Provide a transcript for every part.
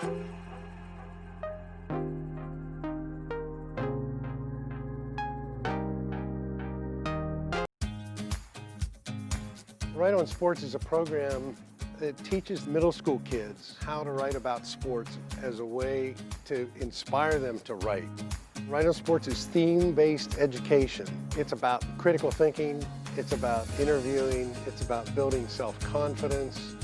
Right on Sports is a program that teaches middle school kids how to write about sports as a way to inspire them to write. Right on Sports is theme-based education. It's about critical thinking, it's about interviewing, it's about building self-confidence.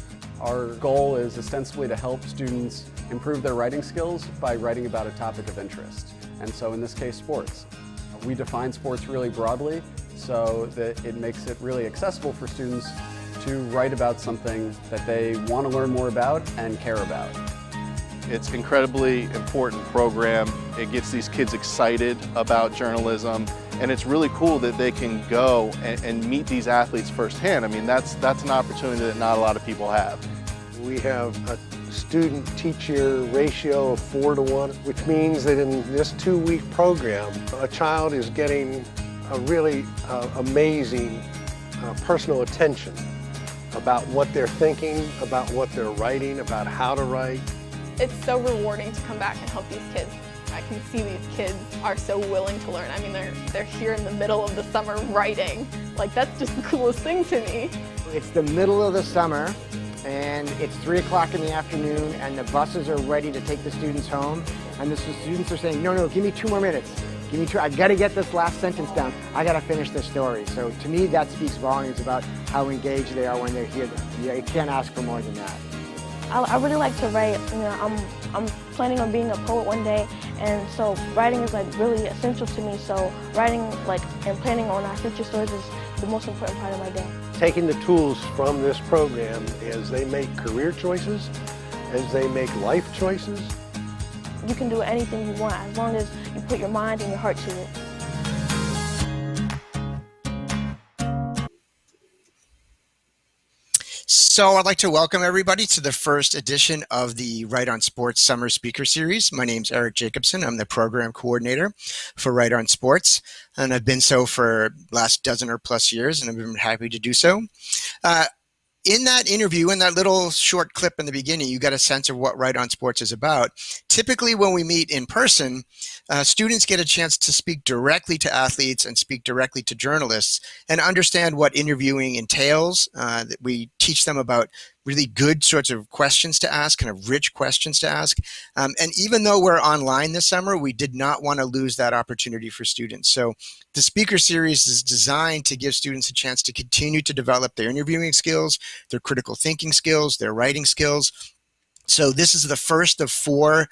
Our goal is ostensibly to help students improve their writing skills by writing about a topic of interest. And so in this case, sports. We define sports really broadly so that it makes it really accessible for students to write about something that they want to learn more about and care about. It's an incredibly important program. It gets these kids excited about journalism, and it's really cool that they can go and meet these athletes firsthand. I mean, that's an opportunity that not a lot of people have. We have a student-teacher ratio of 4-to-1, which means that in this 2-week program, a child is getting a really amazing personal attention about what they're thinking, about what they're writing, about how to write. It's so rewarding to come back and help these kids. I can see these kids are so willing to learn. I mean, they're here in the middle of the summer writing. Like, that's just the coolest thing to me. It's the middle of the summer, and it's 3 o'clock in the afternoon, and the buses are ready to take the students home. And the students are saying, no, give me 2 more minutes. Give me 2, I gotta get this last sentence down. I gotta finish this story. So to me, that speaks volumes about how engaged they are when they're here. You can't ask for more than that. I really like to write. You know, I'm planning on being a poet one day, and so writing is like really essential to me. So writing and planning on our future stories is the most important part of my day. Taking the tools from this program as they make career choices, as they make life choices. You can do anything you want as long as you put your mind and your heart to it. So I'd like to welcome everybody to the first edition of the Right on Sports Summer Speaker Series. My name's Eric Jacobson. I'm the program coordinator for Right on Sports, and I've been so for the last dozen or plus years, and I've been happy to do so. In that interview, in that little short clip in the beginning, you got a sense of what Right on Sports is about. Typically, when we meet in person, students get a chance to speak directly to athletes and speak directly to journalists and understand what interviewing entails. That we teach them about really good sorts of questions to ask, kind of rich questions to ask. And even though we're online this summer, we did not want to lose that opportunity for students. So the speaker series is designed to give students a chance to continue to develop their interviewing skills, their critical thinking skills, their writing skills. So this is the first of 4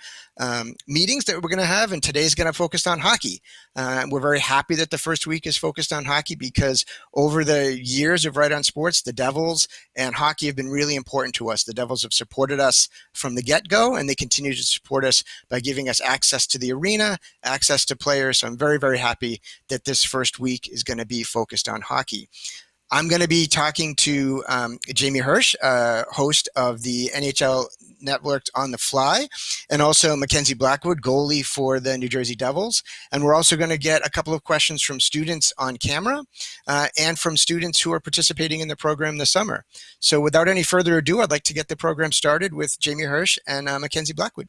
meetings that we're going to have, and today's going to focus on hockey. We're very happy that the first week is focused on hockey because over the years of Right on Sports, the Devils and hockey have been really important to us. The Devils have supported us from the get-go, and they continue to support us by giving us access to the arena, access to players. So I'm very, very happy that this first week is going to be focused on hockey. I'm going to be talking to Jamie Hirsch, host of the NHL Network On the Fly, and also Mackenzie Blackwood, goalie for the New Jersey Devils. And we're also going to get a couple of questions from students on camera and from students who are participating in the program this summer. So without any further ado, I'd like to get the program started with Jamie Hirsch and Mackenzie Blackwood.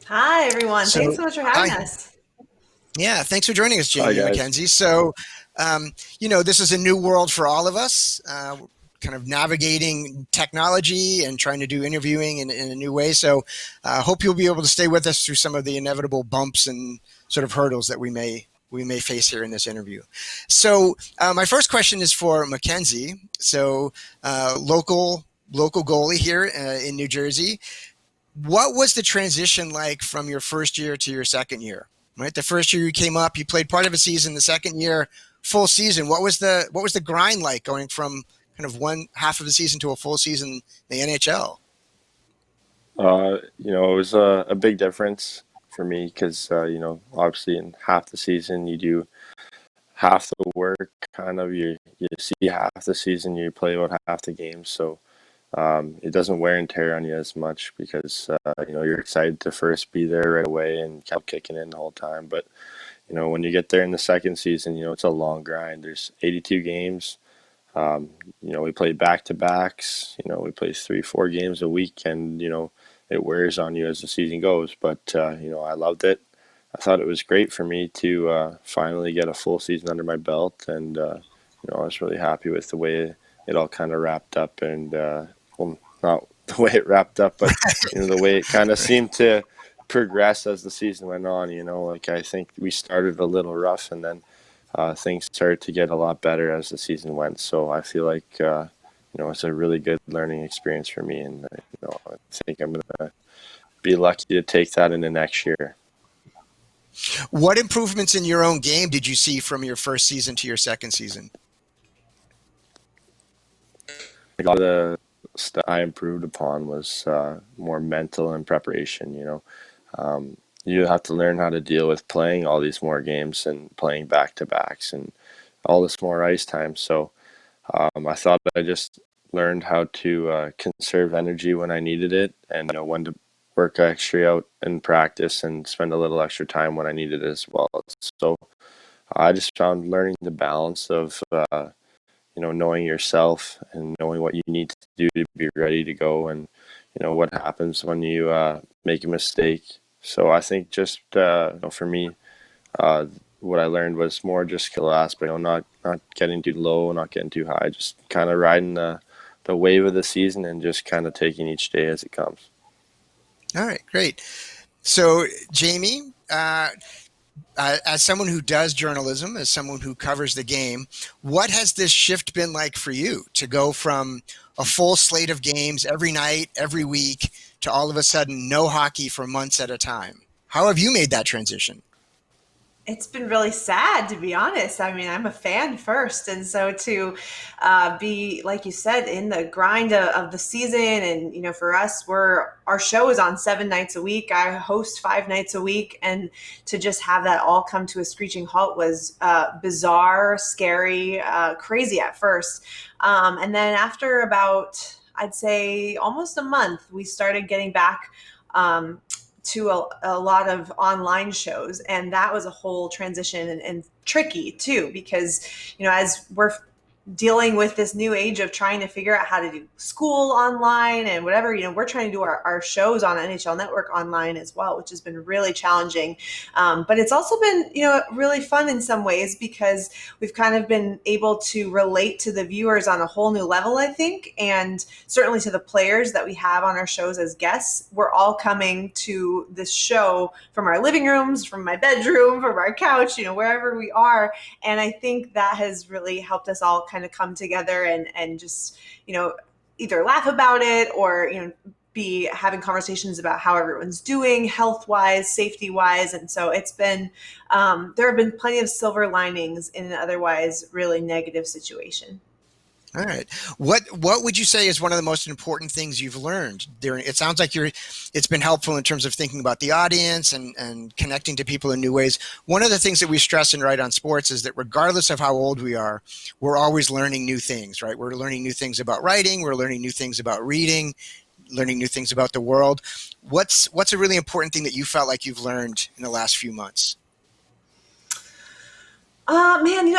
Hi, everyone. Thanks so much for having us. Yeah, thanks for joining us, Jamie and Mackenzie. So, this is a new world for all of us, kind of navigating technology and trying to do interviewing in a new way. So I hope you'll be able to stay with us through some of the inevitable bumps and sort of hurdles that we may face here in this interview. So my first question is for Mackenzie. So local goalie here in New Jersey. What was the transition like from your first year to your second year? Right, the first year you came up, you played part of a season. The second year, full season. What was the grind like going from kind of one half of the season to a full season in the NHL? It was a big difference for me because obviously in half the season you do half the work. Kind of you see half the season, you play about half the games. So it doesn't wear and tear on you as much because you're excited to first be there right away and kept kicking in the whole time. But when you get there in the second season, it's a long grind. There's 82 games. We played back-to-backs. We play 3-4 games a week, and it wears on you as the season goes. But I loved it. I thought it was great for me to finally get a full season under my belt, and I was really happy with the way it all kind of wrapped up, and well, not the way it wrapped up, but the way it kind of seemed to progress as the season went on. I think we started a little rough, and then things started to get a lot better as the season went. So I feel like it's a really good learning experience for me, and I think I'm gonna be lucky to take that into next year. What improvements in your own game did you see from your first season to your second season? A lot of the stuff I improved upon was more mental and preparation. You have to learn how to deal with playing all these more games and playing back-to-backs and all this more ice time. So I thought I just learned how to conserve energy when I needed it, and when to work extra out in practice and spend a little extra time when I needed it as well. So I just found learning the balance of knowing yourself and knowing what you need to do to be ready to go, and what happens when you make a mistake. So I think just for me, what I learned was more just skill aspect, not getting too low, not getting too high, just kind of riding the wave of the season and just kind of taking each day as it comes. All right, great. So Jamie, as someone who does journalism, as someone who covers the game, what has this shift been like for you to go from a full slate of games every night, every week, to all of a sudden no hockey for months at a time? How have you made that transition? It's been really sad, to be honest. I mean, I'm a fan first. And so to be, like you said, in the grind of the season, and, for us, our show is on 7 nights a week. I host 5 nights a week. And to just have that all come to a screeching halt was bizarre, scary, crazy at first. And then after about, I'd say almost a month, we started getting back to a lot of online shows. And that was a whole transition and tricky too, because, as we're dealing with this new age of trying to figure out how to do school online and whatever, we're trying to do our shows on NHL Network online as well, which has been really challenging. But it's also been, really fun in some ways, because we've kind of been able to relate to the viewers on a whole new level, I think. And certainly to the players that we have on our shows as guests, we're all coming to this show from our living rooms, from my bedroom, from our couch, wherever we are. And I think that has really helped us all kind of come together and just, either laugh about it or, be having conversations about how everyone's doing health-wise, safety-wise. And so it's been, there have been plenty of silver linings in an otherwise really negative situation. All right. What would you say is one of the most important things you've learned during? It sounds like it's been helpful in terms of thinking about the audience and connecting to people in new ways. One of the things that we stress in Right on Sports is that regardless of how old we are, we're always learning new things, right? We're learning new things about writing. We're learning new things about reading, learning new things about the world. What's a really important thing that you felt like you've learned in the last few months? Man,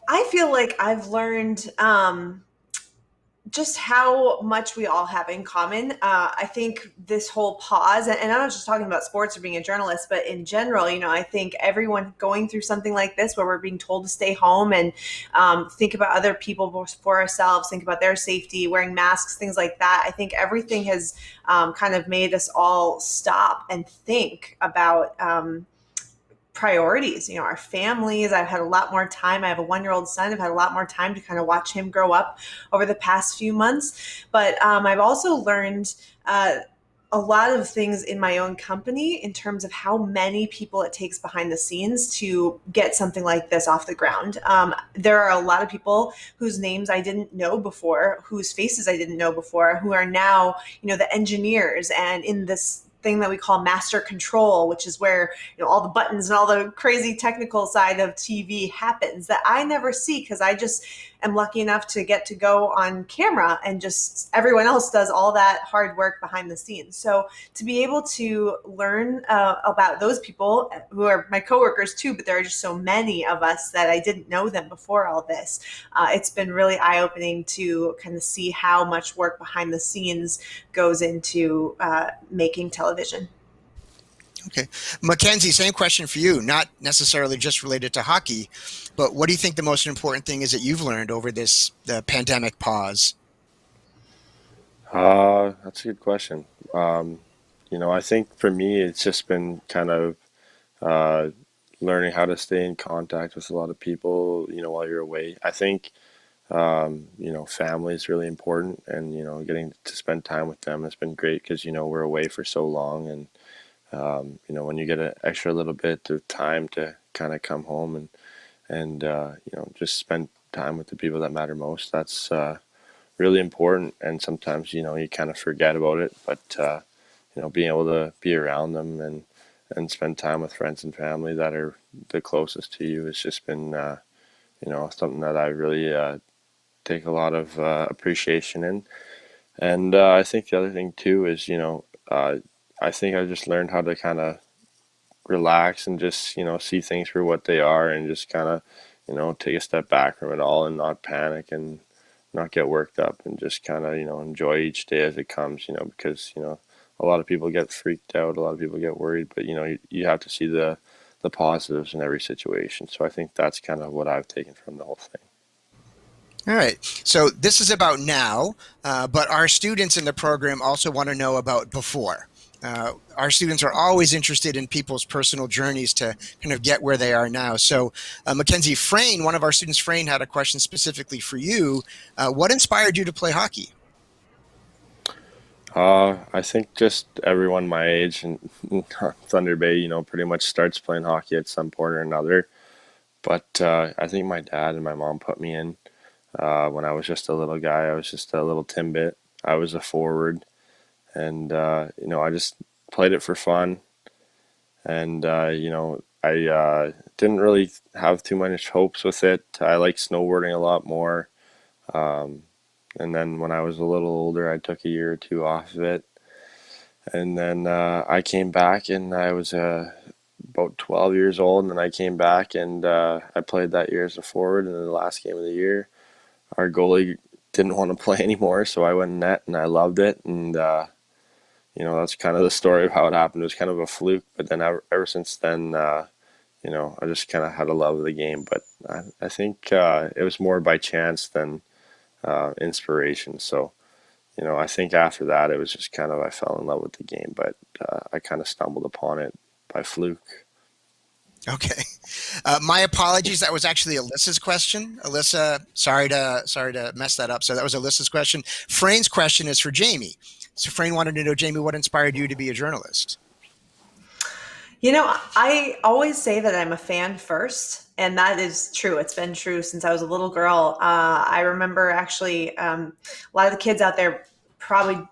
I feel like I've learned just how much we all have in common. I think this whole pause, and I'm not just talking about sports or being a journalist, but in general, I think everyone going through something like this where we're being told to stay home and think about other people before ourselves, think about their safety, wearing masks, things like that. I think everything has kind of made us all stop and think about priorities, our families. I've had a lot more time. I have a 1-year-old son. I've had a lot more time to kind of watch him grow up over the past few months. But I've also learned a lot of things in my own company in terms of how many people it takes behind the scenes to get something like this off the ground. There are a lot of people whose names I didn't know before, whose faces I didn't know before, who are now, the engineers and in this thing that we call master control, which is where, all the buttons and all the crazy technical side of TV happens that I never see because I just am lucky enough to get to go on camera, and just everyone else does all that hard work behind the scenes. So to be able to learn about those people who are my coworkers too, but there are just so many of us that I didn't know them before all this. It's been really eye-opening to kind of see how much work behind the scenes goes into making television. Okay. Mackenzie, same question for you, not necessarily just related to hockey, but what do you think the most important thing is that you've learned over the pandemic pause? That's a good question. I think for me, it's just been kind of uh, learning how to stay in contact with a lot of people, while you're away. I think, family is really important, and, getting to spend time with them has been great because, we're away for so long. And, when you get an extra little bit of time to kind of come home and just spend time with the people that matter most, that's really important. And sometimes, you kind of forget about it, but, being able to be around them and spend time with friends and family that are the closest to you has just been, something that I really take a lot of appreciation in. And I think the other thing too is, I think I just learned how to kind of relax and just, see things for what they are, and just kind of, take a step back from it all and not panic and not get worked up, and just kind of, enjoy each day as it comes, because, a lot of people get freaked out, a lot of people get worried, but, you have to see the positives in every situation. So I think that's kind of what I've taken from the whole thing. All right. So this is about now, but our students in the program also want to know about before. Our students are always interested in people's personal journeys to kind of get where they are now. So Mackenzie, Frayne, one of our students, Frayne, had a question specifically for you. What inspired you to play hockey? I think just everyone my age in Thunder Bay, pretty much starts playing hockey at some point or another. But I think my dad and my mom put me in when I was just a little guy. I was just a little Timbit. I was a forward, and I just played it for fun. And I didn't really have too much hopes with it. I like snowboarding a lot more. Um, and then when I was a little older, I took a year or two off of it. And then I came back, and I was about 12 years old, and then I came back, and I played that year as a forward. And in the last game of the year, our goalie didn't want to play anymore, so I went net, and I loved it. And that's kind of the story of how it happened. It was kind of a fluke, but then ever since then, I just kind of had a love of the game. But I think it was more by chance than inspiration. So, I think after that, it was just kind of I fell in love with the game, but I kind of stumbled upon it by fluke. Okay. My apologies. That was actually Alyssa's question. Alyssa, sorry to mess that up. So that was Alyssa's question. Frayne's question is for Jamie. So Frayne wanted to know, Jamie, what inspired you to be a journalist? I always say that I'm a fan first, and that is true. It's been true since I was a little girl. I remember actually a lot of the kids out there probably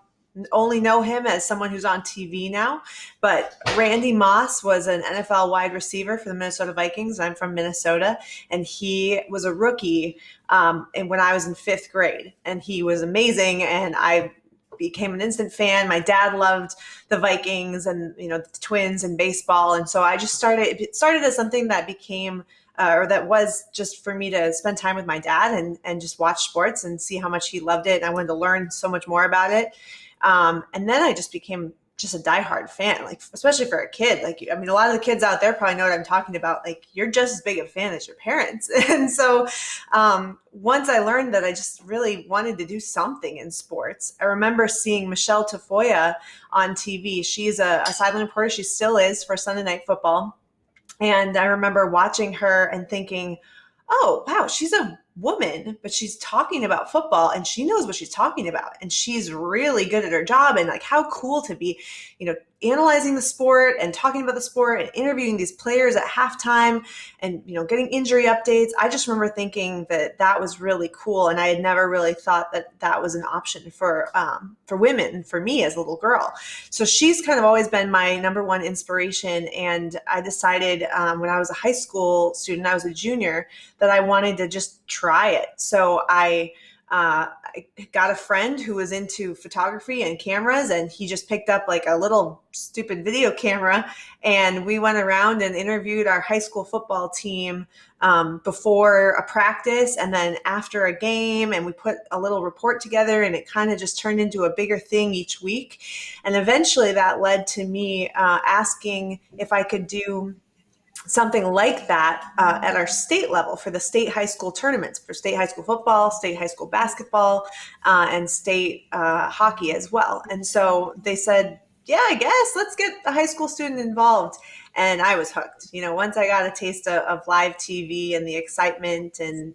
only know him as someone who's on TV now, but Randy Moss was an NFL wide receiver for the Minnesota Vikings. I'm from Minnesota, and he was a rookie and when I was in 5th grade, and he was amazing, and I became an instant fan. My dad loved the Vikings and the Twins and baseball, and so I just started. It started as something that became or that was just for me to spend time with my dad and just watch sports and see how much he loved it. And I wanted to learn so much more about it. And then I just became just a diehard fan, like especially for a kid. A lot of the kids out there probably know what I'm talking about. Like, you're just as big a fan as your parents. And so once I learned that I just really wanted to do something in sports, I remember seeing Michelle Tafoya on TV. She's a sideline reporter. She still is for Sunday Night Football. And I remember watching her and thinking, oh, wow, she's a woman, but she's talking about football and she knows what she's talking about. And she's really good at her job. And like, how cool to be, analyzing the sport and talking about the sport and interviewing these players at halftime and, getting injury updates. I just remember thinking that was really cool. And I had never really thought that was an option for women, for me as a little girl. So she's kind of always been my number one inspiration. And I decided when I was a high school student, I was a junior, that I wanted to just try it. So I got a friend who was into photography and cameras, and he just picked up like a little stupid video camera, and we went around and interviewed our high school football team before a practice and then after a game, and we put a little report together, and it kind of just turned into a bigger thing each week. And eventually that led to me asking if I could do something like that at our state level for the state high school tournaments, for state high school football, state high school basketball, and state hockey as well. And so they said, yeah, I guess let's get a high school student involved. And I was hooked. Once I got a taste of live TV and the excitement and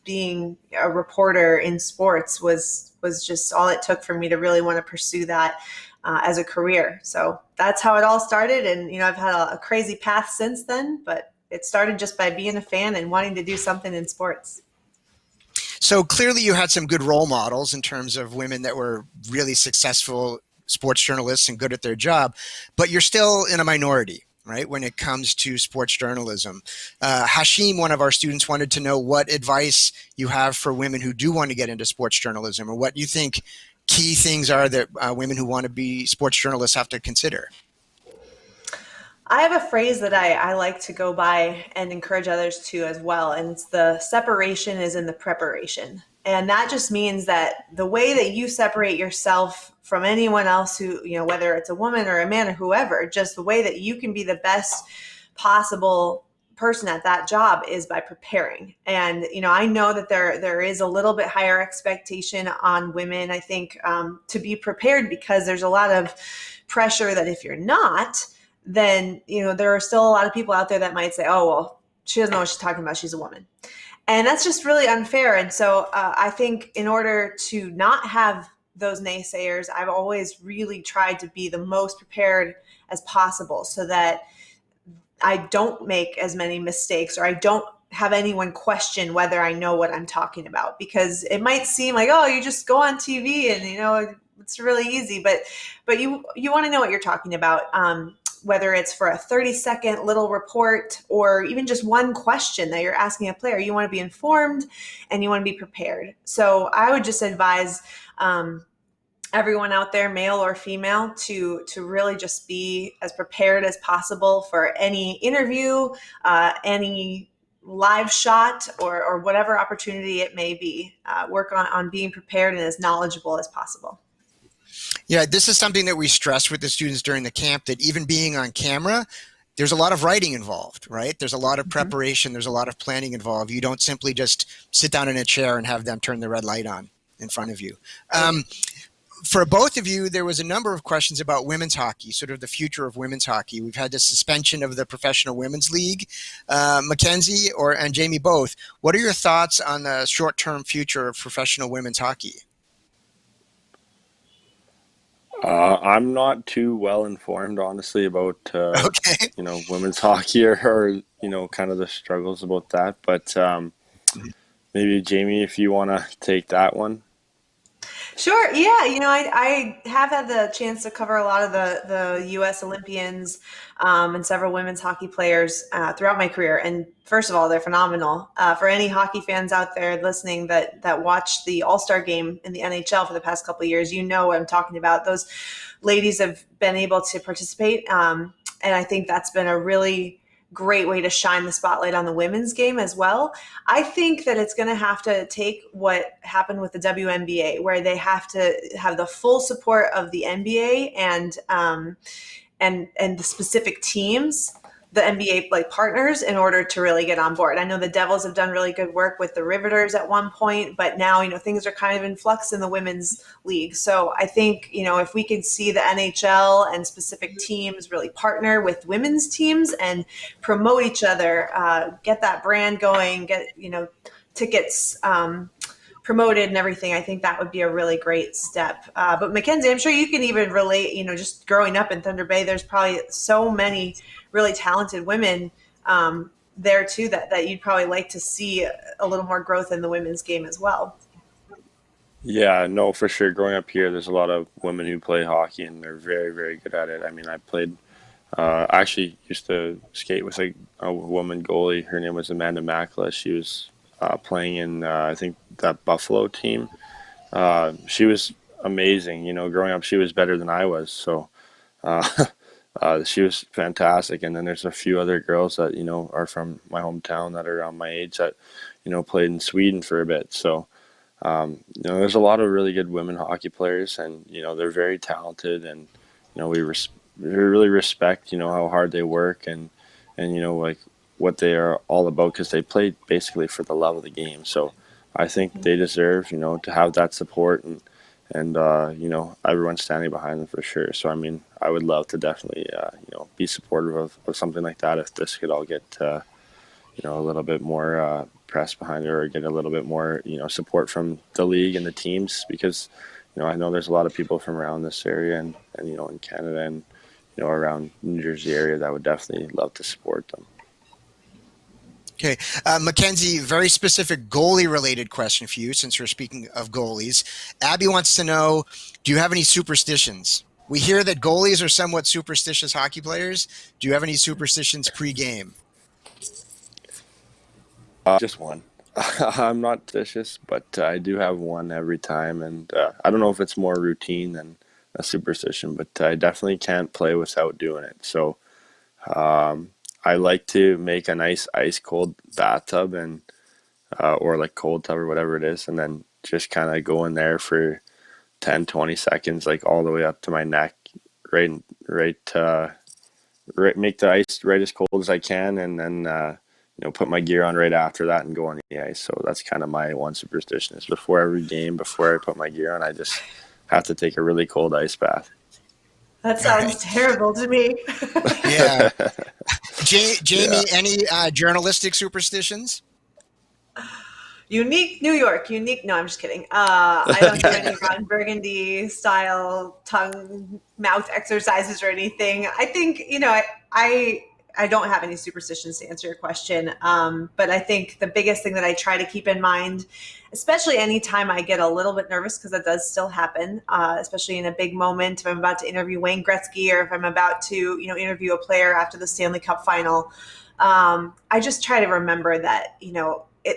being a reporter in sports was just all it took for me to really want to pursue that as a career. So that's how it all started. And, I've had a crazy path since then, but it started just by being a fan and wanting to do something in sports. So clearly you had some good role models in terms of women that were really successful sports journalists and good at their job, but you're still in a minority, right, when it comes to sports journalism. Hashim, one of our students, wanted to know what advice you have for women who do want to get into sports journalism, or what you think key things are that women who want to be sports journalists have to consider. I have a phrase that I like to go by and encourage others to as well, and it's the separation is in the preparation. And that just means that the way that you separate yourself from anyone else who, whether it's a woman or a man or whoever, just the way that you can be the best possible person at that job is by preparing. And, I know that there is a little bit higher expectation on women, I think, to be prepared, because there's a lot of pressure that if you're not, then, there are still a lot of people out there that might say, oh, well, she doesn't know what she's talking about. She's a woman. And that's just really unfair. And so I think in order to not have those naysayers, I've always really tried to be the most prepared as possible so that I don't make as many mistakes, or I don't have anyone question whether I know what I'm talking about, because it might seem like, oh, you just go on TV and, it's really easy, but you want to know what you're talking about. Whether it's for a 30-second little report or even just one question that you're asking a player, you want to be informed and you want to be prepared. So I would just advise everyone out there, male or female, to really just be as prepared as possible for any interview, any live shot, or whatever opportunity it may be. Work on being prepared and as knowledgeable as possible. Yeah, this is something that we stress with the students during the camp, that even being on camera, there's a lot of writing involved, right? There's a lot of preparation. There's a lot of planning involved. You don't simply just sit down in a chair and have them turn the red light on in front of you. For both of you, there was a number of questions about women's hockey, sort of the future of women's hockey. We've had the suspension of the Professional Women's League. Mackenzie and Jamie both, what are your thoughts on the short-term future of professional women's hockey? I'm not too well informed, honestly, about women's hockey or kind of the struggles about that. But maybe Jamie, if you want to take that one. Sure. Yeah. I have had the chance to cover a lot of the U.S. Olympians and several women's hockey players throughout my career. And first of all, they're phenomenal. For any hockey fans out there listening that watched the All-Star game in the NHL for the past couple of years, you know what I'm talking about. Those ladies have been able to participate. And I think that's been a really great way to shine the spotlight on the women's game as well. I think that it's going to have to take what happened with the WNBA, where they have to have the full support of the NBA and the specific teams, the NBA partners, in order to really get on board. I know the Devils have done really good work with the Riveters at one point, but now, things are kind of in flux in the women's league. So I think, if we could see the NHL and specific teams really partner with women's teams and promote each other, get that brand going, get, tickets promoted and everything, I think that would be a really great step. But Mackenzie, I'm sure you can even relate, just growing up in Thunder Bay, there's probably so many really talented women there too that you'd probably like to see a little more growth in the women's game as well. Yeah, no, for sure. Growing up here, there's a lot of women who play hockey, and they're very, very good at it. I mean, I played, I actually used to skate with a woman goalie. Her name was Amanda Makla. She was playing in, I think, that Buffalo team. She was amazing. Growing up, she was better than I was. So uh, she was fantastic. And then there's a few other girls that, are from my hometown that are around my age that, played in Sweden for a bit. So, there's a lot of really good women hockey players, and they're very talented, and we really respect how hard they work, and like what they are all about, because they play basically for the love of the game. So I think they deserve to have that support, and everyone standing behind them for sure. So I mean, I would love to definitely be supportive of something like that if this could all get a little bit more press behind it, or get a little bit more support from the league and the teams, because I know there's a lot of people from around this area and in Canada and around New Jersey area that would definitely love to support them. Okay, Mackenzie, very specific goalie-related question for you, since we're speaking of goalies. Abby wants to know, do you have any superstitions? We hear that goalies are somewhat superstitious hockey players. Do you have any superstitions pre-game? Just one. I'm not superstitious, but I do have one every time, and I don't know if it's more routine than a superstition, but I definitely can't play without doing it. So I like to make a nice ice cold bathtub, and or like cold tub or whatever it is, and then just kind of go in there for 10-20 seconds, like all the way up to my neck, right, make the ice right as cold as I can, and then put my gear on right after that and go on the ice. So that's kind of my one superstition, is before every game, before I put my gear on, I just have to take a really cold ice bath. That sounds terrible to me. Yeah. Jamie, any journalistic superstitions? Unique New York, unique. No, I'm just kidding. I don't do any Ron Burgundy style tongue mouth exercises or anything. I think, I don't have any superstitions to answer your question. But I think the biggest thing that I try to keep in mind, especially anytime I get a little bit nervous, because that does still happen, especially in a big moment, if I'm about to interview Wayne Gretzky, or if I'm about to, interview a player after the Stanley Cup final. I just try to remember that,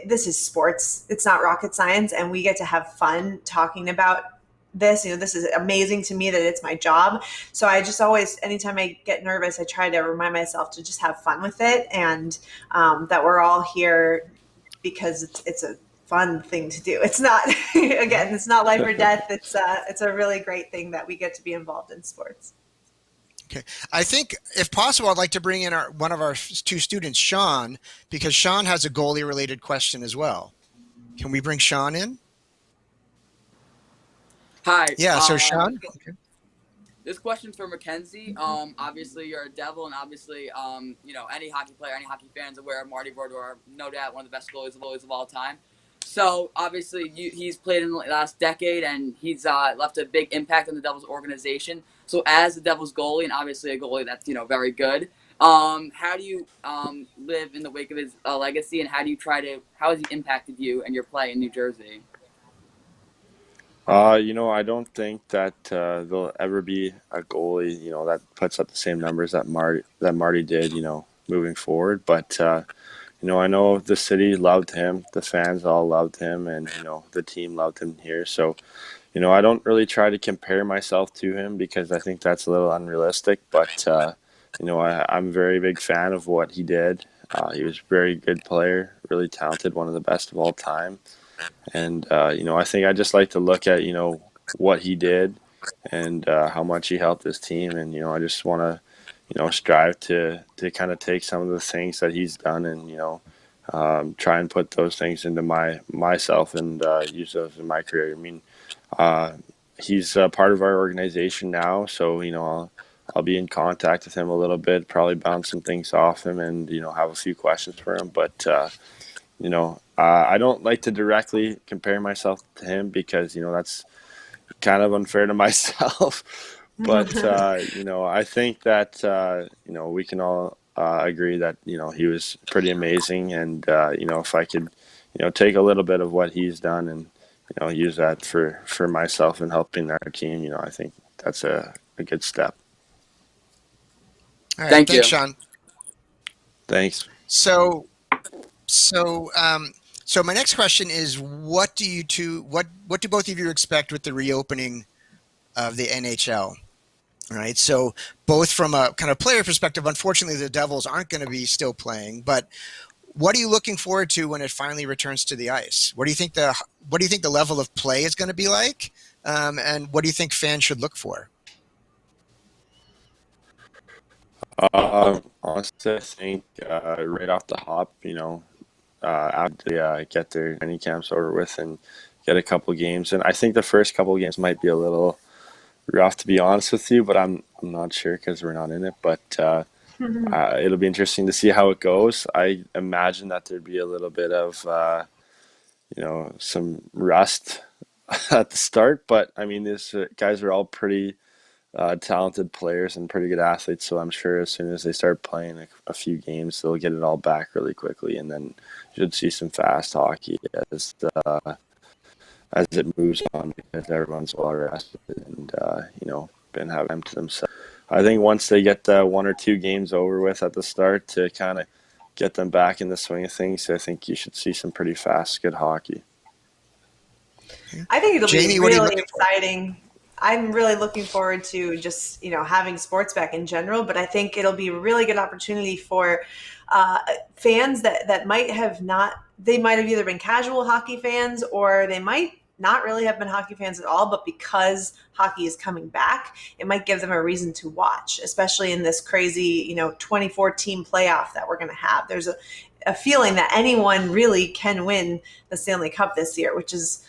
this is sports. It's not rocket science, and we get to have fun talking about this. This is amazing to me that it's my job. So I just always, anytime I get nervous, I try to remind myself to just have fun with it, and that we're all here because it's a fun thing to do. It's not, again, it's not life or death. It's a really great thing that we get to be involved in sports. Okay. I think, if possible, I'd like to bring in one of our two students, Sean, because Sean has a goalie-related question as well. Can we bring Sean in? Hi. Yeah, so Sean? Okay. This question's for Mackenzie. Obviously, you're a Devil, and obviously, any hockey player, any hockey fans aware of Marty Brodeur, no doubt one of the best goalies of all time. So, obviously, he's played in the last decade, and he's left a big impact on the Devils organization. So, as the Devils goalie, and obviously a goalie that's, very good, how do you live in the wake of his legacy, and how has he impacted you and your play in New Jersey? I don't think that there'll ever be a goalie, that puts up the same numbers that Marty did, moving forward. But I know the city loved him, the fans all loved him, and the team loved him here. So, I don't really try to compare myself to him, because I think that's a little unrealistic. But I'm a very big fan of what he did. He was a very good player, really talented, one of the best of all time. And, I think I just like to look at, what he did and how much he helped his team. And, I just want to, strive to kind of take some of the things that he's done and, try and put those things into myself and use those in my career. I mean, he's part of our organization now, so, I'll be in contact with him a little bit, probably bounce some things off him and, have a few questions for him. But, I don't like to directly compare myself to him because, that's kind of unfair to myself. But, I think that, we can all agree that, he was pretty amazing. And, if I could, take a little bit of what he's done and, use that for myself and helping our team, I think that's a good step. All right, Thank thanks, you. Sean. Thanks. So, so, so my next question is, what do both of you expect with the reopening of the NHL? All right. So both from a kind of player perspective, unfortunately, the Devils aren't going to be still playing, but what are you looking forward to when it finally returns to the ice? What do you think the level of play is going to be like? And what do you think fans should look for? Honestly, I think right off the hop, after they get their training camps over with and get a couple games. And I think the first couple games might be a little rough, to be honest with you, but I'm not sure because we're not in it. But it'll be interesting to see how it goes. I imagine that there'd be a little bit of some rust at the start, but I mean, these guys are all pretty talented players and pretty good athletes. So I'm sure as soon as they start playing a few games, they'll get it all back really quickly, and then you should see some fast hockey as it moves on because everyone's well rested and been having time to themselves. I think once they get the 1 or 2 games over with at the start to kind of get them back in the swing of things, I think you should see some pretty fast, good hockey. I think it'll Jamie, be what are you really looking for? exciting. I'm really looking forward to just, having sports back in general, but I think it'll be a really good opportunity for fans that might have they might have either been casual hockey fans or they might not really have been hockey fans at all, but because hockey is coming back, it might give them a reason to watch, especially in this crazy, 24-team playoff that we're going to have. There's a feeling that anyone really can win the Stanley Cup this year, which is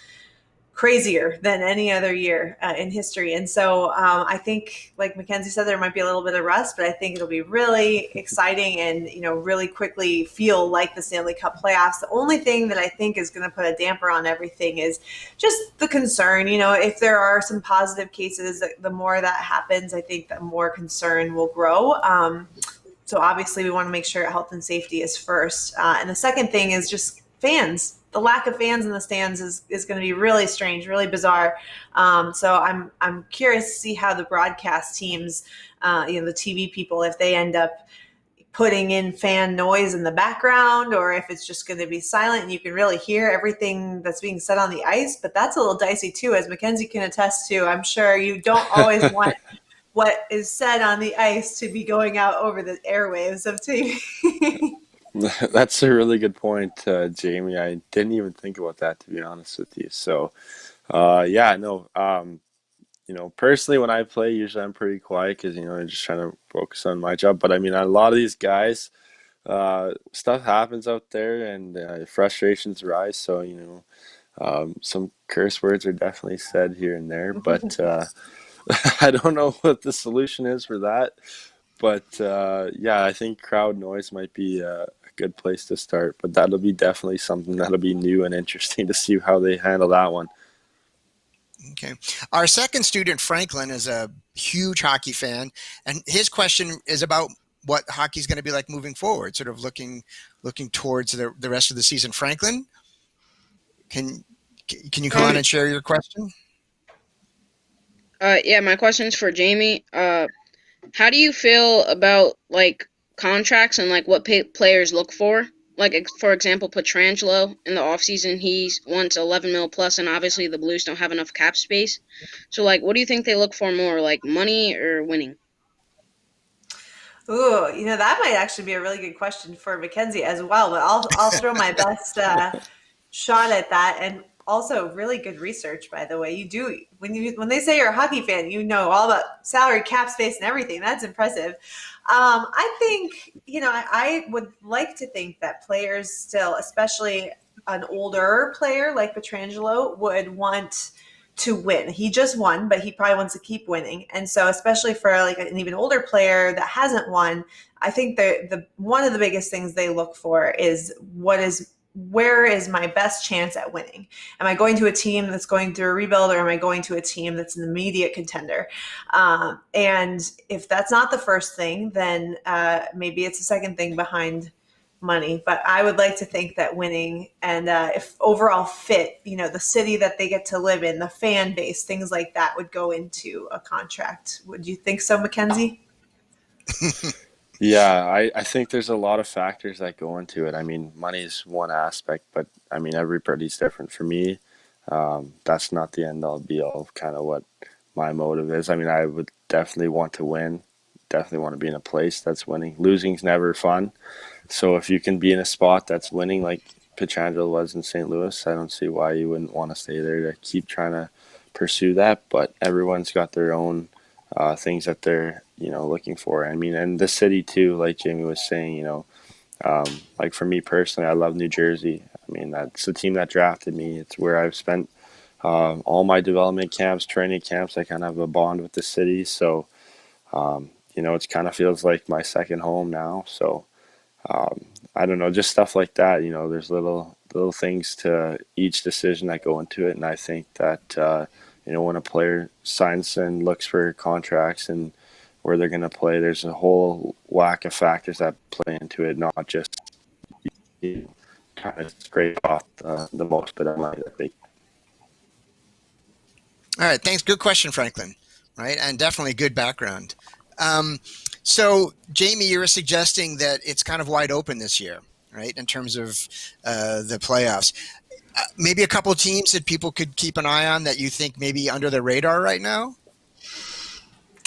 crazier than any other year in history. And so I think, like Mackenzie said, there might be a little bit of rust, but I think it'll be really exciting and, really quickly feel like the Stanley Cup playoffs. The only thing that I think is going to put a damper on everything is just the concern. If there are some positive cases, the more that happens, I think the more concern will grow. So obviously we want to make sure health and safety is first. And the second thing is just fans. The lack of fans in the stands is going to be really strange, really bizarre. So I'm curious to see how the broadcast teams, the TV people, if they end up putting in fan noise in the background or if it's just going to be silent and you can really hear everything that's being said on the ice. But that's a little dicey too, as Mackenzie can attest to. I'm sure you don't always want what is said on the ice to be going out over the airwaves of TV. That's a really good point, Jamie. I didn't even think about that, to be honest with you. So, personally, when I play, usually I'm pretty quiet because, I'm just trying to focus on my job. But I mean, a lot of these guys, stuff happens out there and frustrations rise. So, some curse words are definitely said here and there. But I don't know what the solution is for that. But I think crowd noise might be a good place to start. But that'll be definitely something that'll be new and interesting to see how they handle that one. Okay. Our second student, Franklin, is a huge hockey fan, and his question is about what hockey is going to be like moving forward, sort of looking towards the rest of the season. Franklin, can you come on and share your question? Yeah, my question's for Jamie. How do you feel about contracts and what players look for? For example, Petrangelo in the offseason, he wants 11 mil plus, and obviously the Blues don't have enough cap space. So, what do you think they look for more, money or winning? Ooh, that might actually be a really good question for Mackenzie as well, but I'll throw my best shot at that. And also really good research, by the way. You do when they say you're a hockey fan, you know all about salary, cap space, and everything. That's impressive. I think I would like to think that players still, especially an older player like Petrangelo, would want to win. He just won, but he probably wants to keep winning. And so, especially for an even older player that hasn't won, I think the one of the biggest things they look for is what is where is my best chance at winning? Am I going to a team that's going through a rebuild, or am I going to a team that's an immediate contender? And if that's not the first thing, then maybe it's the second thing behind money. But I would like to think that winning and if overall fit, the city that they get to live in, the fan base, things like that would go into a contract. Would you think so, Mackenzie? Yeah, I think there's a lot of factors that go into it. I mean, money is one aspect, but I mean, everybody's different. For me, that's not the end all be all of kind of what my motive is. I mean, I would definitely want to win, definitely want to be in a place that's winning. Losing's never fun. So if you can be in a spot that's winning, like Pietrangelo was in St. Louis, I don't see why you wouldn't want to stay there to keep trying to pursue that. But everyone's got their own things that they're looking for. I mean, and the city too, like Jamie was saying, like for me personally, I love New Jersey. I mean, that's the team that drafted me. It's where I've spent all my development camps, training camps. I kind of have a bond with the city, so it kind of feels like my second home now. So I don't know, just stuff like that. There's little things to each decision that go into it, and I think that when a player signs and looks for contracts and where they're going to play, there's a whole whack of factors that play into it, not just kind of scrape off the most bit of money that they. All right, thanks. Good question, Franklin. Right, and definitely good background. So, Jamie, you were suggesting that it's kind of wide open this year, right, in terms of the playoffs. Maybe a couple of teams that people could keep an eye on that you think maybe under the radar right now?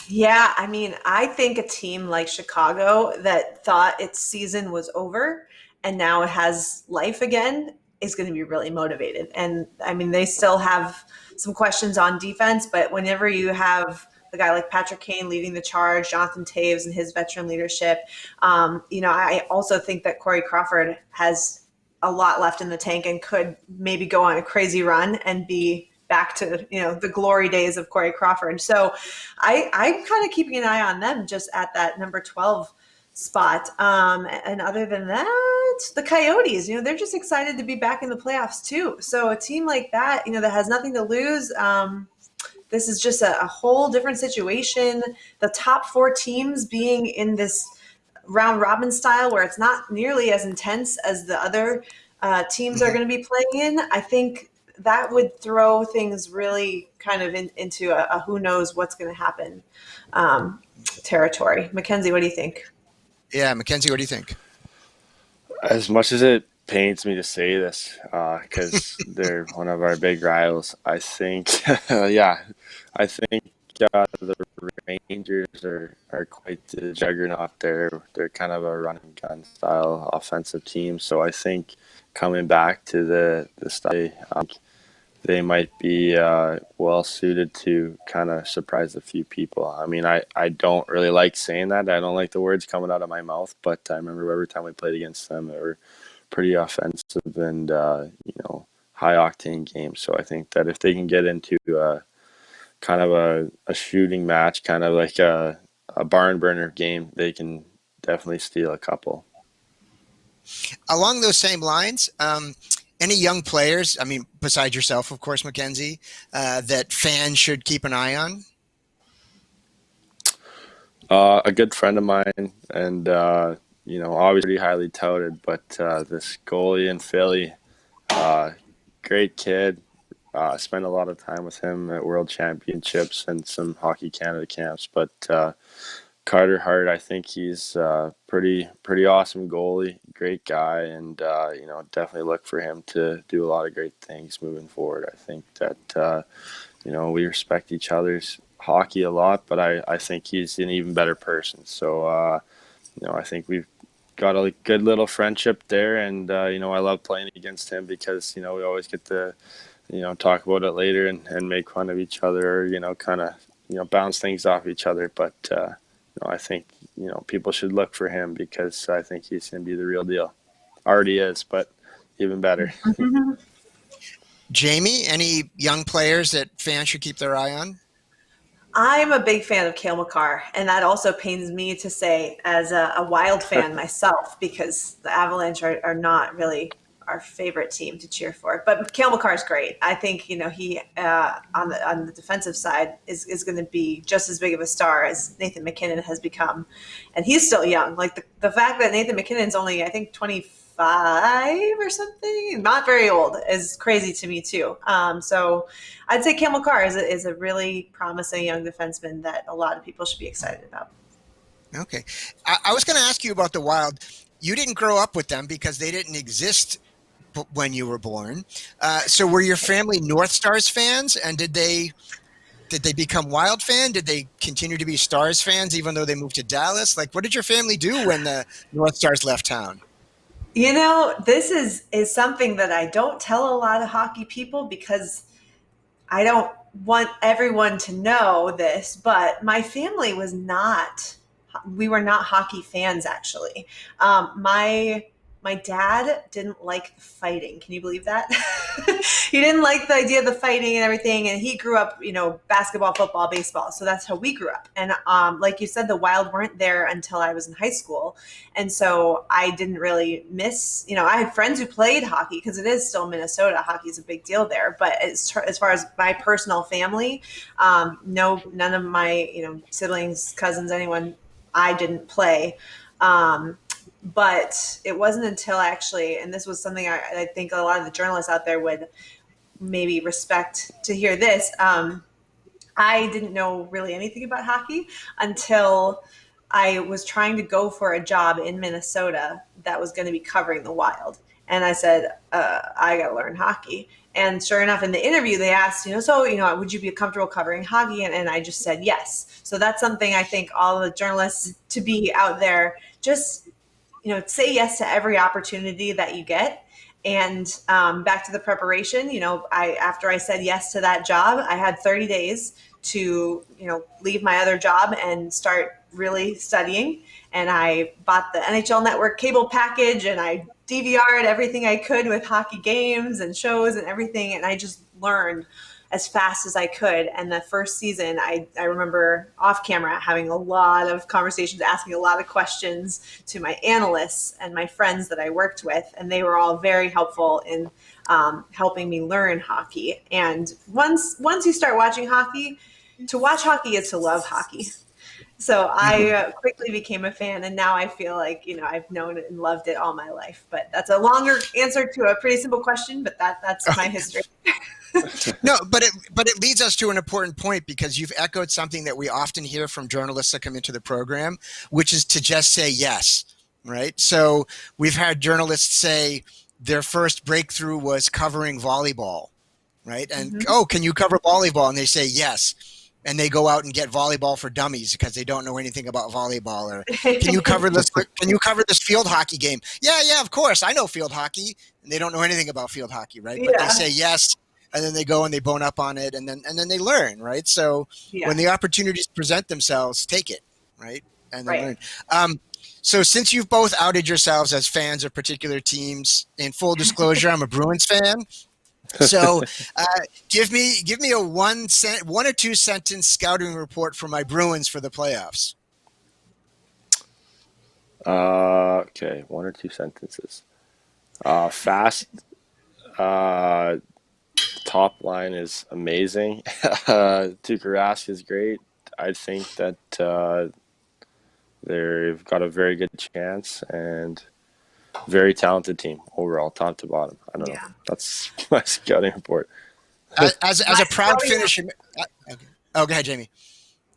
Yeah, I mean, I think a team like Chicago that thought its season was over and now it has life again is going to be really motivated. And I mean, they still have some questions on defense, but whenever you have a guy like Patrick Kane leading the charge, Jonathan Taves and his veteran leadership, I also think that Corey Crawford has a lot left in the tank and could maybe go on a crazy run and be back to the glory days of Corey Crawford. So I'm kind of keeping an eye on them just at that number 12 spot. And other than that, the Coyotes, they're just excited to be back in the playoffs too. So a team like that, that has nothing to lose. This is just a whole different situation. The top 4 teams being in this round robin style where it's not nearly as intense as the other teams are going to be playing in, I think that would throw things really kind of into a who knows what's going to happen territory. Mackenzie, what do you think? Yeah, Mackenzie, what do you think? As much as it pains me to say this, because they're one of our big rivals, I think, I think the Rangers are quite the juggernaut there. They're kind of a run and gun style offensive team. So I think coming back to the study, they might be well suited to kind of surprise a few people. I mean, I don't really like saying that. I don't like the words coming out of my mouth, but I remember every time we played against them, they were pretty offensive and high octane games. So I think that if they can get into kind of a shooting match, kind of like a barn burner game, they can definitely steal a couple. Along those same lines, any young players, I mean, besides yourself, of course, Mackenzie, that fans should keep an eye on? A good friend of mine, and obviously highly touted, but this goalie in Philly, great kid. Spent a lot of time with him at World Championships and some Hockey Canada camps. But Carter Hart, I think he's pretty awesome goalie, great guy, and definitely look for him to do a lot of great things moving forward. I think that we respect each other's hockey a lot, but I think he's an even better person. So I think we've got a good little friendship there, and I love playing against him because we always get to talk about it later and make fun of each other, kind of bounce things off each other. But I think people should look for him because I think he's going to be the real deal. Already is, but even better. Jamie, any young players that fans should keep their eye on? I'm a big fan of Cale Makar, and that also pains me to say as a Wild fan myself, because the Avalanche are not really our favorite team to cheer for. But Cale Makar is great. I think he on the defensive side is going to be just as big of a star as Nathan McKinnon has become, and he's still young. Like the fact that Nathan McKinnon's only, I think, 25 or something, not very old, is crazy to me too. So I'd say Cale Makar is a really promising young defenseman that a lot of people should be excited about. Okay. I was going to ask you about the Wild. You didn't grow up with them because they didn't exist when you were born. So were your family North Stars fans? And did they become Wild fan? Did they continue to be Stars fans even though they moved to Dallas? Like, what did your family do when the North Stars left town? This is something that I don't tell a lot of hockey people because I don't want everyone to know this, but my family we were not hockey fans, actually. My dad didn't like the fighting. Can you believe that? He didn't like the idea of the fighting and everything. And he grew up, basketball, football, baseball. So that's how we grew up. And like you said, the Wild weren't there until I was in high school. And so I didn't really miss, I had friends who played hockey because it is still Minnesota. Hockey is a big deal there. But as far as my personal family, no, none of my, siblings, cousins, anyone, I didn't play. But it wasn't until actually, and this was something I think a lot of the journalists out there would maybe respect to hear this. I didn't know really anything about hockey until I was trying to go for a job in Minnesota that was going to be covering the Wild. And I said, I got to learn hockey. And sure enough, in the interview, they asked, would you be comfortable covering hockey? And I just said yes. So that's something I think all the journalists to be out there, just say yes to every opportunity that you get. And back to the preparation, after I said yes to that job, I had 30 days to, leave my other job and start really studying. And I bought the NHL Network cable package and I DVR'd everything I could with hockey games and shows and everything. And I just learned as fast as I could. And the first season, I remember off camera having a lot of conversations, asking a lot of questions to my analysts and my friends that I worked with. And they were all very helpful in helping me learn hockey. And once you start watching hockey, to watch hockey is to love hockey. So I quickly became a fan, and now I feel like, I've known it and loved it all my life. But that's a longer answer to a pretty simple question, but that's my history. No, but it leads us to an important point because you've echoed something that we often hear from journalists that come into the program, which is to just say yes, right? So we've had journalists say their first breakthrough was covering volleyball, right? And, can you cover volleyball? And they say yes. And they go out and get volleyball for dummies because they don't know anything about volleyball. Or can you cover this? Can you cover this field hockey game? Yeah, of course. I know field hockey, and they don't know anything about field hockey, right? But they say yes, and then they go and they bone up on it, and then they learn, right? So when the opportunities present themselves, take it, right? And then learn. So since you've both outed yourselves as fans of particular teams, in full disclosure, I'm a Bruins fan. So give me a one or two sentence scouting report for my Bruins for the playoffs. Okay, one or two sentences. Fast. Top line is amazing. Tuukka Rask is great. I think that they've got a very good chance and very talented team overall, top to bottom. I don't know. That's my scouting report. As a proud finisher. Go ahead, Jamie.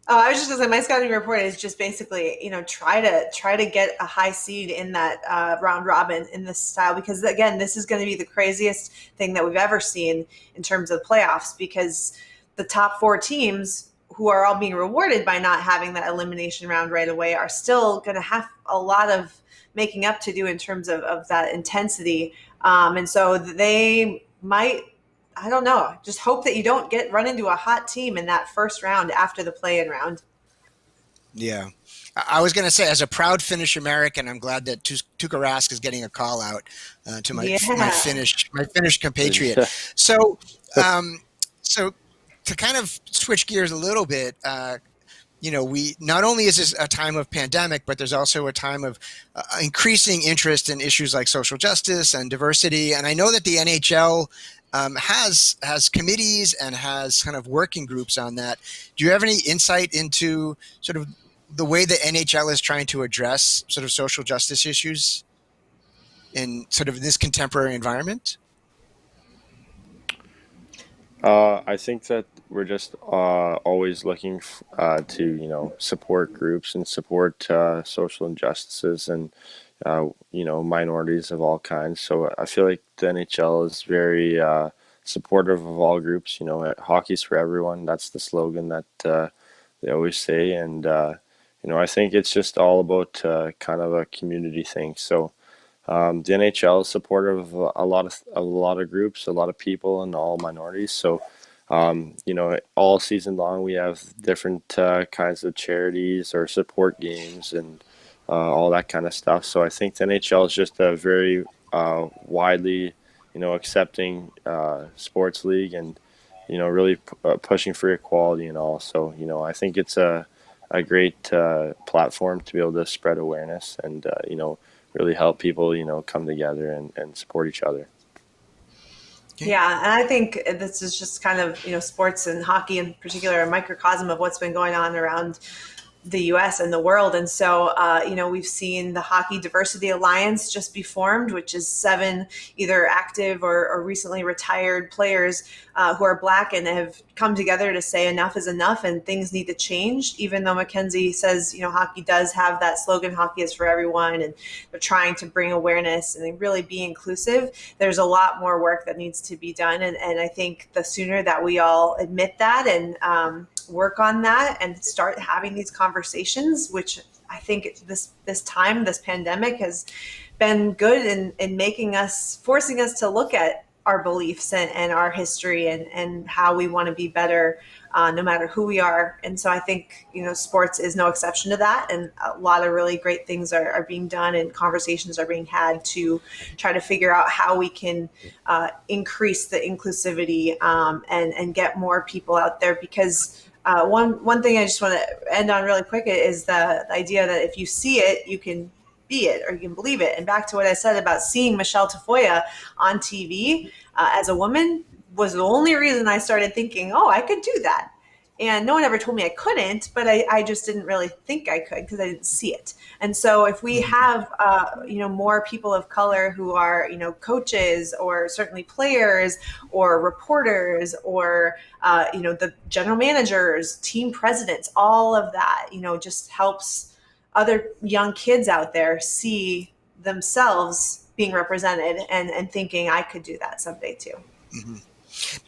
Oh, I was just going to say my scouting report is just basically, try to get a high seed in that round robin in this style, because again, this is going to be the craziest thing that we've ever seen in terms of playoffs, because the top four teams who are all being rewarded by not having that elimination round right away are still going to have a lot of making up to do in terms of that intensity. And so they might, I don't know, just hope that you don't run into a hot team in that first round after the play-in round. Yeah. I was going to say, as a proud Finnish American, I'm glad that Tuukka Rask is getting a call out to my Finnish compatriot. So to kind of switch gears a little bit, we not only is this a time of pandemic, but there's also a time of increasing interest in issues like social justice and diversity. And I know that the NHL has committees and has kind of working groups on that. Do you have any insight into sort of the way the NHL is trying to address sort of social justice issues in sort of this contemporary environment? I think that we're just always looking to support groups and support social injustices and minorities of all kinds. So I feel like the NHL is very supportive of all groups. Hockey's for everyone. That's the slogan that they always say, and I think it's just all about kind of a community thing. So. The NHL is supportive of a lot of groups, a lot of people, and all minorities. So, all season long we have different kinds of charities or support games and all that kind of stuff. So I think the NHL is just a very widely, accepting sports league, and really pushing for equality and all. So I think it's a great platform to be able to spread awareness and really help people, come together and support each other. Yeah, and I think this is just kind of, sports and hockey in particular, a microcosm of what's been going on around the US and the world. And so, we've seen the Hockey Diversity Alliance just be formed, which is 7 either active or recently retired players who are Black and have come together to say enough is enough and things need to change. Even though Mackenzie says, hockey does have that slogan, hockey is for everyone, and they're trying to bring awareness and really be inclusive. There's a lot more work that needs to be done. And I think the sooner that we all admit that and work on that and start having these conversations, which I think this pandemic has been good in forcing us to look at our beliefs and our history and how we want to be better, no matter who we are. And so I think, sports is no exception to that. And a lot of really great things are being done and conversations are being had to try to figure out how we can increase the inclusivity and get more people out there. Because one thing I just want to end on really quick is the idea that if you see it, you can be it or you can believe it. And back to what I said about seeing Michelle Tafoya on TV as a woman was the only reason I started thinking, oh, I could do that. And no one ever told me I couldn't, but I just didn't really think I could because I didn't see it. And so if we have, more people of color who are, coaches or certainly players or reporters or, the general managers, team presidents, all of that, just helps other young kids out there see themselves being represented and thinking I could do that someday too. Mm-hmm.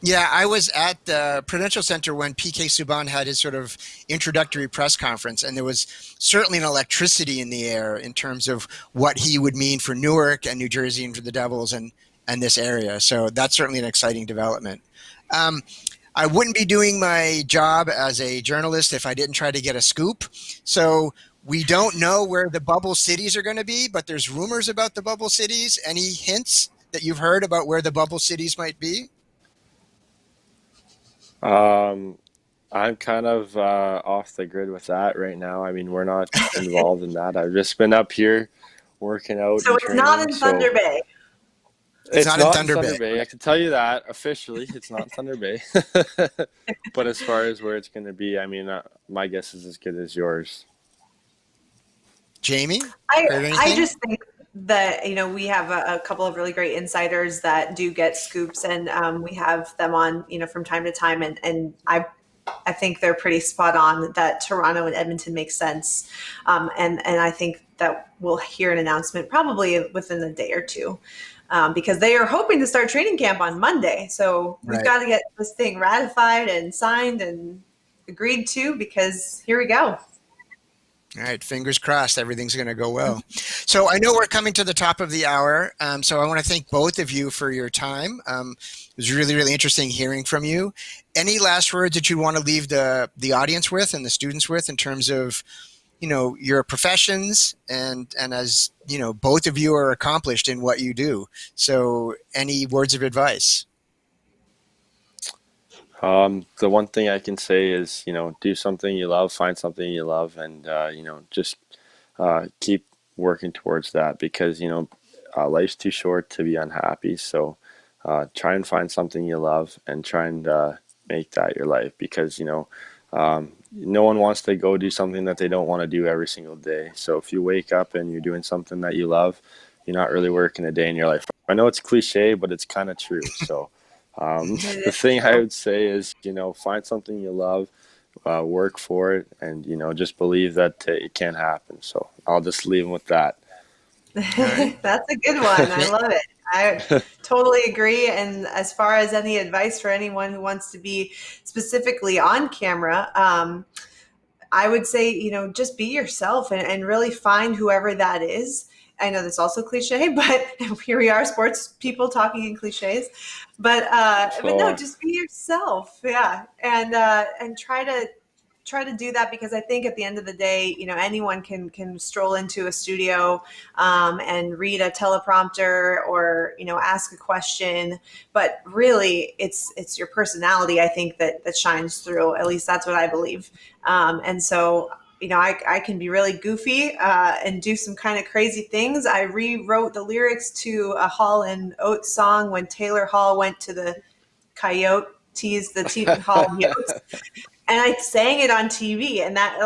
Yeah, I was at the Prudential Center when PK Subban had his sort of introductory press conference, and there was certainly an electricity in the air in terms of what he would mean for Newark and New Jersey and for the Devils and this area. So that's certainly an exciting development. I wouldn't be doing my job as a journalist if I didn't try to get a scoop. So we don't know where the bubble cities are going to be, but there's rumors about the bubble cities. Any hints that you've heard about where the bubble cities might be? I'm kind of off the grid with that right now. I mean, we're not involved in that. I've just been up here working out. So it's not in Thunder Bay. It's not in Thunder Bay. I can tell you that officially, it's not Thunder Bay. But as far as where it's going to be, I mean, my guess is as good as yours. Jamie? I just think that, we have a couple of really great insiders that do get scoops and we have them on, from time to time. And I think they're pretty spot on that Toronto and Edmonton make sense. And I think that we'll hear an announcement probably within a day or two. Because they are hoping to start training camp on Monday. So we've got to get this thing ratified and signed and agreed to, because here we go. All right, fingers crossed, everything's going to go well. So I know we're coming to the top of the hour, so I want to thank both of you for your time. It was really, really interesting hearing from you. Any last words that you want to leave the audience with and the students with in terms of, your professions and as, both of you are accomplished in what you do. So any words of advice? The one thing I can say is, do something you love, find something you love, and, just keep working towards that because, life's too short to be unhappy. So try and find something you love and try and make that your life because, no one wants to go do something that they don't want to do every single day. So if you wake up and you're doing something that you love, you're not really working a day in your life. I know it's cliche, but it's kind of true. So the thing I would say is, find something you love, work for it, and, just believe that it can happen. So I'll just leave them with that. That's a good one. I love it. I totally agree. And as far as any advice for anyone who wants to be specifically on camera, I would say, just be yourself and really find whoever that is. I know that's also cliche, but here we are, sports people talking in cliches. But no, just be yourself, yeah, and try to do that because I think at the end of the day, anyone can stroll into a studio and read a teleprompter or ask a question, but really it's your personality I think that shines through. At least that's what I believe, and so. I can be really goofy and do some kind of crazy things. I rewrote the lyrics to a Hall and Oates song when Taylor Hall went to the Coyotes, the Hall Yotes. And I sang it on TV, and that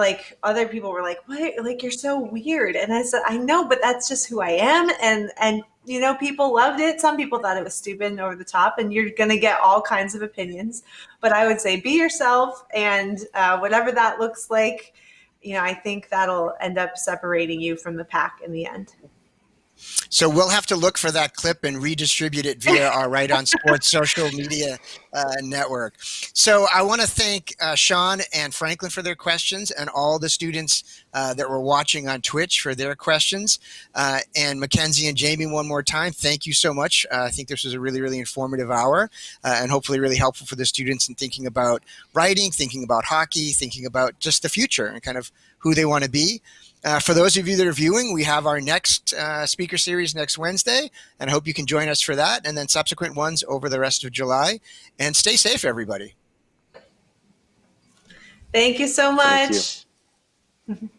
other people were like, "What? Like you're so weird." And I said, "I know, but that's just who I am." And people loved it. Some people thought it was stupid and over the top, and you're gonna get all kinds of opinions. But I would say be yourself, and whatever that looks like, I think that'll end up separating you from the pack in the end. So we'll have to look for that clip and redistribute it via our Right on Sports social media network. So I want to thank Sean and Franklin for their questions and all the students that were watching on Twitch for their questions. And Mackenzie and Jamie, one more time, thank you so much. I think this was a really, really informative hour and hopefully really helpful for the students in thinking about writing, thinking about hockey, thinking about just the future and kind of who they want to be. For those of you that are viewing, we have our next speaker series next Wednesday, and I hope you can join us for that, and then subsequent ones over the rest of July. And stay safe, everybody. Thank you so much. Thank you.